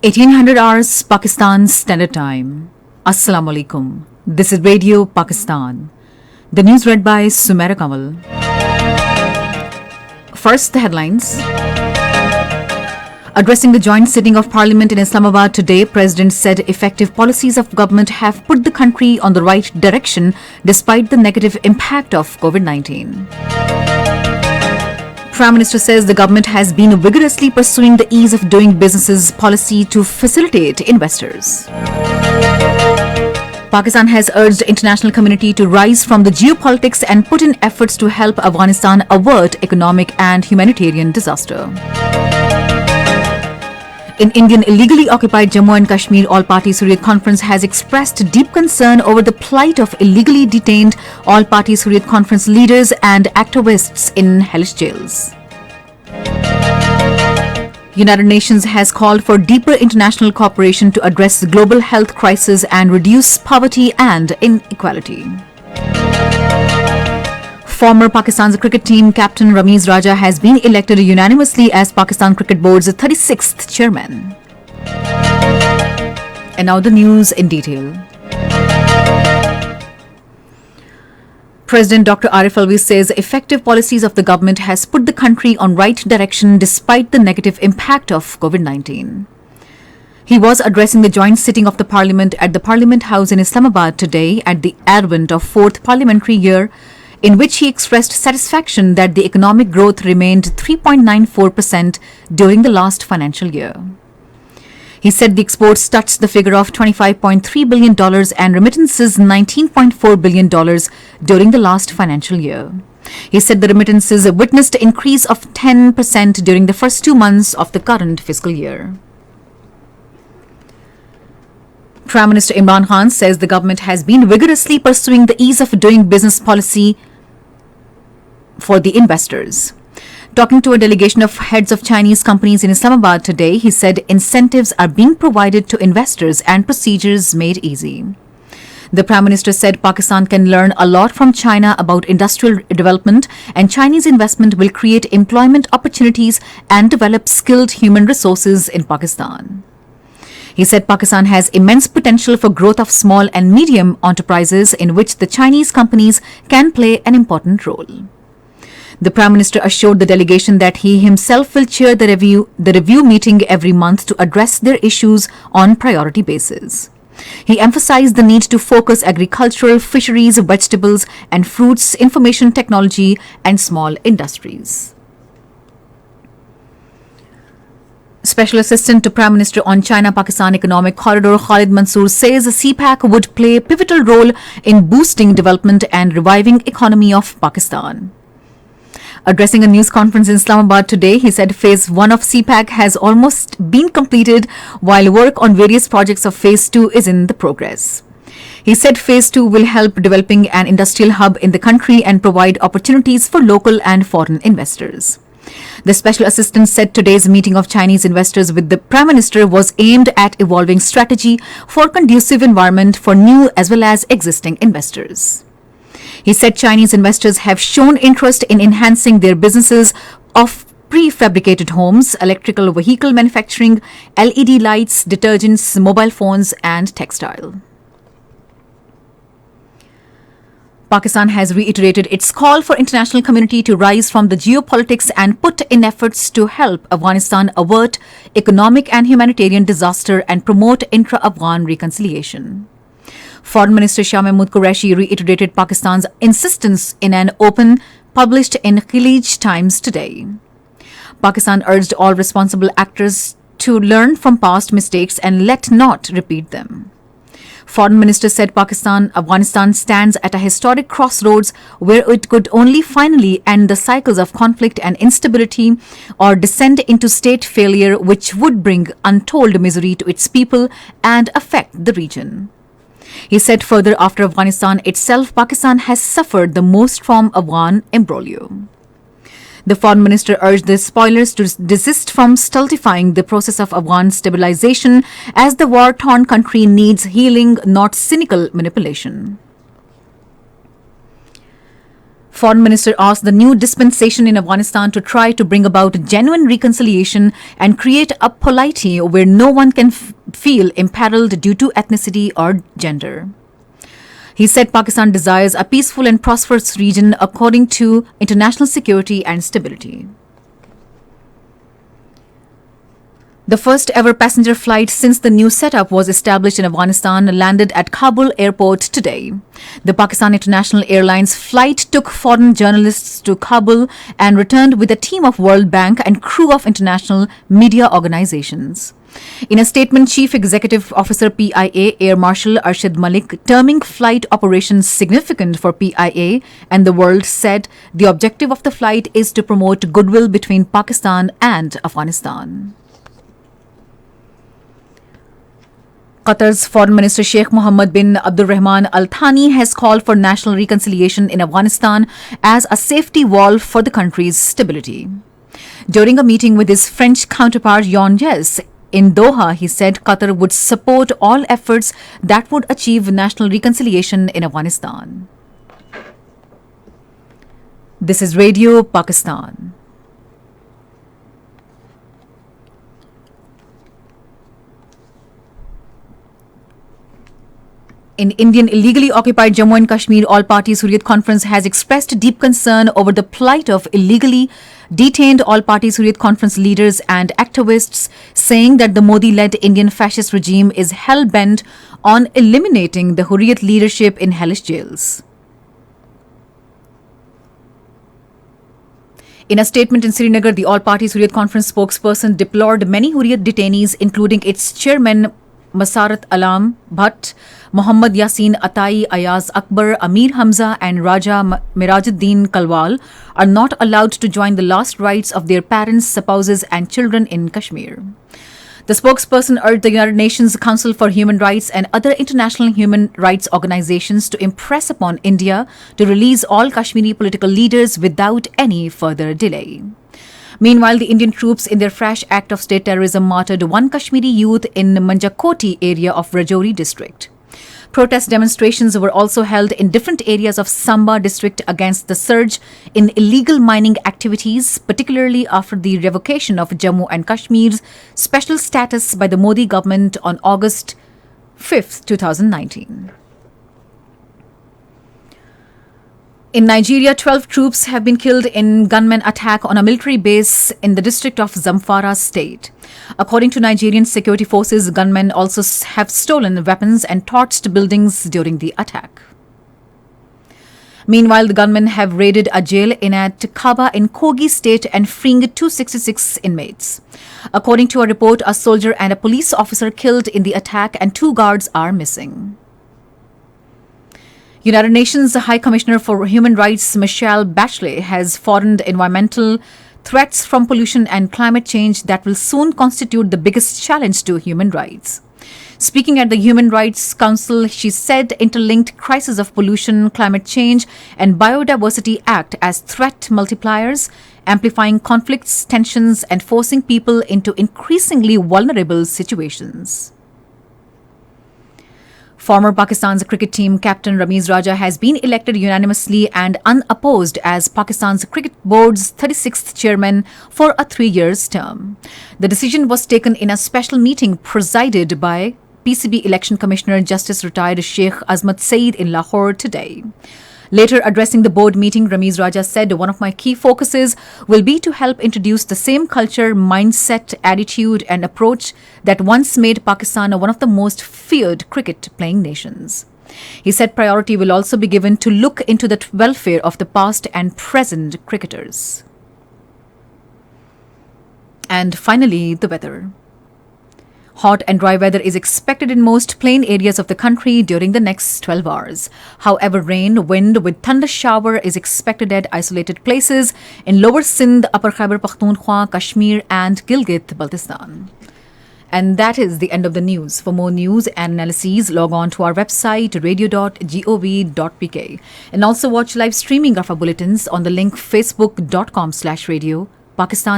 1800 hours Pakistan Standard Time. Assalamu alaikum. This is Radio Pakistan. The news read by Sumaira Kamal. First, the headlines. Addressing the joint sitting of Parliament in Islamabad today, President said effective policies of government have put the country on the right direction despite the negative impact of COVID-19. Prime Minister says the government has been vigorously pursuing the ease of doing businesses policy to facilitate investors. Pakistan has urged the international community to rise from the geopolitics and put in efforts to help Afghanistan avert economic and humanitarian disaster. In Indian illegally occupied Jammu and Kashmir, All-Party Hurriyat Conference has expressed deep concern over the plight of illegally detained All-Party Hurriyat Conference leaders and activists in hellish jails. United Nations has called for deeper international cooperation to address the global health crisis and reduce poverty and inequality. Former Pakistan's cricket team captain Ramiz Raja has been elected unanimously as Pakistan Cricket Board's 36th chairman. And now the news in detail. President Dr. Arif Alvi says effective policies of the government has put the country on right direction despite the negative impact of COVID-19. He was addressing the joint sitting of the Parliament at the Parliament House in Islamabad today at the advent of 4th parliamentary year, in which he expressed satisfaction that the economic growth remained 3.94% during the last financial year. He said the exports touched the figure of $25.3 billion and remittances $19.4 billion during the last financial year. He said the remittances witnessed an increase of 10% during the first 2 months of the current fiscal year. Prime Minister Imran Khan says the government has been vigorously pursuing the ease of doing business policy for the investors. Talking to a delegation of heads of Chinese companies in Islamabad today, he said incentives are being provided to investors and procedures made easy. The Prime Minister said Pakistan can learn a lot from China about industrial development, and Chinese investment will create employment opportunities and develop skilled human resources in Pakistan. He said Pakistan has immense potential for growth of small and medium enterprises in which the Chinese companies can play an important role. The Prime Minister assured the delegation that he himself will chair the review meeting every month to address their issues on priority basis. He emphasized the need to focus agricultural, fisheries, vegetables and fruits, information technology and small industries. Special Assistant to Prime Minister on China-Pakistan Economic Corridor Khalid Mansoor says CPAC would play a pivotal role in boosting development and reviving economy of Pakistan. Addressing a news conference in Islamabad today, he said Phase 1 of CPAC has almost been completed while work on various projects of Phase 2 is in the progress. He said Phase 2 will help developing an industrial hub in the country and provide opportunities for local and foreign investors. The Special Assistant said today's meeting of Chinese investors with the Prime Minister was aimed at evolving strategy for conducive environment for new as well as existing investors. He said Chinese investors have shown interest in enhancing their businesses of prefabricated homes, electrical vehicle manufacturing, LED lights, detergents, mobile phones and textile. Pakistan has reiterated its call for international community to rise from the geopolitics and put in efforts to help Afghanistan avert economic and humanitarian disaster and promote intra-Afghan reconciliation. Foreign Minister Shah Mahmood Qureshi reiterated Pakistan's insistence in an open published in Khilij Times today. Pakistan urged all responsible actors to learn from past mistakes and let not repeat them. Foreign Minister said Afghanistan stands at a historic crossroads where it could only finally end the cycles of conflict and instability or descend into state failure which would bring untold misery to its people and affect the region. He said further, after Afghanistan itself, Pakistan has suffered the most from Afghan imbroglio. The Foreign Minister urged the spoilers to desist from stultifying the process of Afghan stabilization as the war-torn country needs healing, not cynical manipulation. Foreign Minister asked the new dispensation in Afghanistan to try to bring about genuine reconciliation and create a polity where no one can feel imperiled due to ethnicity or gender. He said Pakistan desires a peaceful and prosperous region according to international security and stability. The first ever passenger flight since the new setup was established in Afghanistan landed at Kabul airport today. The Pakistan International Airlines flight took foreign journalists to Kabul and returned with a team of World Bank and crew of international media organizations. In a statement, Chief Executive Officer PIA Air Marshal Arshid Malik, terming flight operations significant for PIA and the world, said the objective of the flight is to promote goodwill between Pakistan and Afghanistan. Qatar's Foreign Minister Sheikh Mohammed bin Abdulrahman Al Thani has called for national reconciliation in Afghanistan as a safety valve for the country's stability. During a meeting with his French counterpart Jean Yes in Doha, he said Qatar would support all efforts that would achieve national reconciliation in Afghanistan. This is Radio Pakistan. In Indian illegally occupied Jammu and Kashmir, All Parties Hurriyat Conference has expressed deep concern over the plight of illegally detained All Parties Hurriyat Conference leaders and activists, saying that the Modi-led Indian fascist regime is hell-bent on eliminating the Hurriyat leadership in hellish jails. In a statement in Srinagar, the All Parties Hurriyat Conference spokesperson deplored many Hurriyat detainees, including its chairman Masarat Alam Bhatt, Muhammad Yasin Atai, Ayaz Akbar, Amir Hamza and Raja Mirajuddin Kalwal, are not allowed to join the last rites of their parents, spouses and children in Kashmir. The spokesperson urged the United Nations Council for Human Rights and other international human rights organizations to impress upon India to release all Kashmiri political leaders without any further delay. Meanwhile, the Indian troops in their fresh act of state terrorism martyred one Kashmiri youth in Manjakoti area of Rajouri district. Protest demonstrations were also held in different areas of Samba district against the surge in illegal mining activities, particularly after the revocation of Jammu and Kashmir's special status by the Modi government on August 5, 2019. In Nigeria, 12 troops have been killed in gunmen attack on a military base in the district of Zamfara state. According to Nigerian security forces, gunmen also have stolen weapons and torched buildings during the attack. Meanwhile, the gunmen have raided a jail in at Kaba in Kogi state and freeing 266 inmates. According to a report, a soldier and a police officer killed in the attack and 2 guards are missing. United Nations High Commissioner for Human Rights Michelle Bachelet has warned environmental threats from pollution and climate change that will soon constitute the biggest challenge to human rights. Speaking at the Human Rights Council, she said interlinked crises of pollution, climate change, and biodiversity act as threat multipliers, amplifying conflicts, tensions, and forcing people into increasingly vulnerable situations. Former Pakistan's cricket team captain Ramiz Raja has been elected unanimously and unopposed as Pakistan's Cricket Board's 36th chairman for a 3-year term. The decision was taken in a special meeting presided by PCB Election Commissioner Justice Retired Sheikh Azmat Saeed in Lahore today. Later addressing the board meeting, Ramiz Raja said, "One of my key focuses will be to help introduce the same culture, mindset, attitude and approach that once made Pakistan one of the most feared cricket-playing nations." He said priority will also be given to look into the welfare of the past and present cricketers. And finally, the weather. Hot and dry weather is expected in most plain areas of the country during the next 12 hours. However, rain, wind with thunder shower is expected at isolated places in Lower Sindh, Upper Khyber Pakhtunkhwa, Kashmir and Gilgit-Baltistan. And that is the end of the news. For more news and analyses, log on to our website radio.gov.pk and also watch live streaming of our bulletins on the link facebook.com/radio Pakistan.